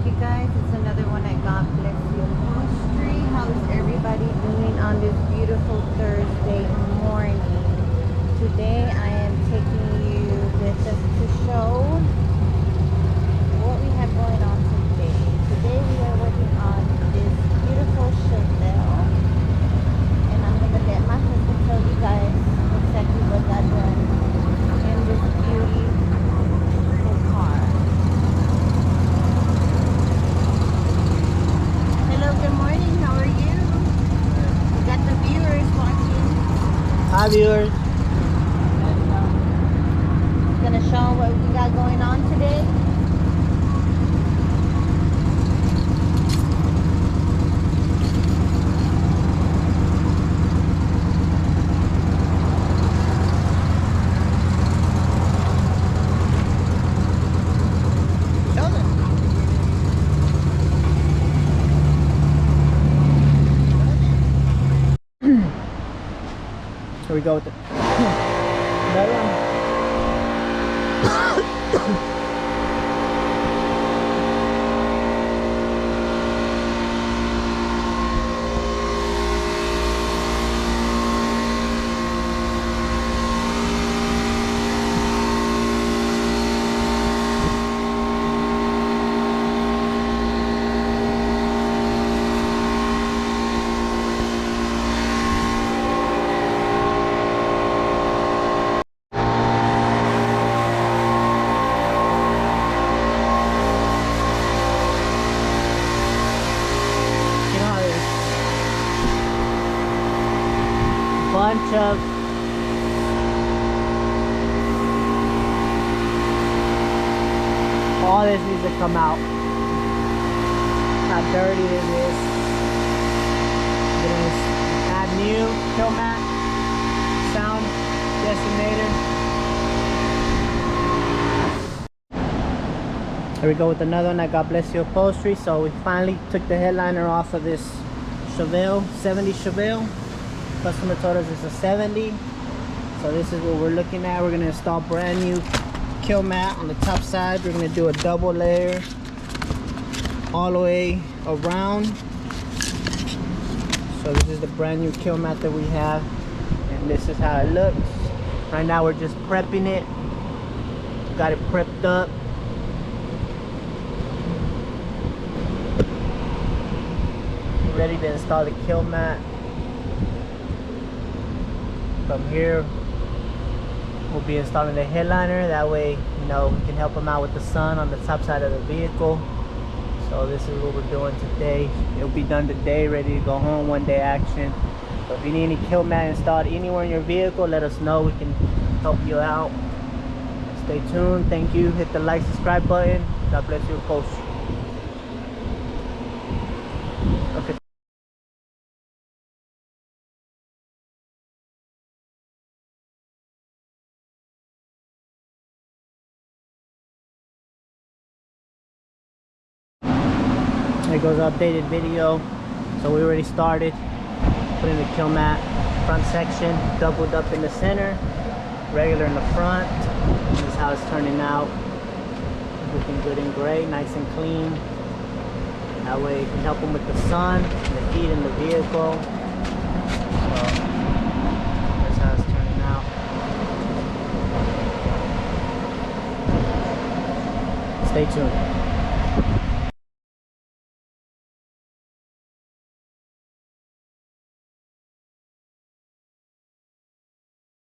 Okay guys, it's another one at God Bless You Upholstery. How's everybody doing on this beautiful Thursday morning? Today I am taking you with us to show what we have going on today. Today we are working on this beautiful chevelle, and I'm going to let my husband tell you guys exactly what got done in this beautiful car. Hello, good morning. How are you? We got the viewers watching. Hi viewers. Gonna show them what we got going on today. Show them. Here we go with the another one. You know, there's a bunch of all this needs to come out. How dirty it is. Gonna add new kilmat sound decimator. Here we go with another one at God Bless You Upholstery. So we finally took the headliner off of this Chevelle, 70 Chevelle. Customer told us it's a 70. So this is what we're looking at. We're gonna install brand new kilmat on the top side. We're gonna do a double layer all the way around. So this is the brand new kilmat that we have, and this is how it looks. Right now we're just prepping it. Got it prepped up. Ready to install the kilmat. From here we'll be installing the headliner. That way, you know, we can help them out with the sun on the top side of the vehicle. So this is what we're doing today. It'll be done today, ready to go home, one day action. So if you need any kilmat installed anywhere in your vehicle, let us know. We can help you out. Stay tuned. Thank you. Hit the like, subscribe button. God bless you, post. Okay. There goes the updated video. So we already started putting the kilmat front section, doubled up in the center, regular in the front. This is how it's turning out. Looking good and gray, nice and clean. That way you can help them with the sun, the heat in the vehicle. So that's how it's turning out. Stay tuned.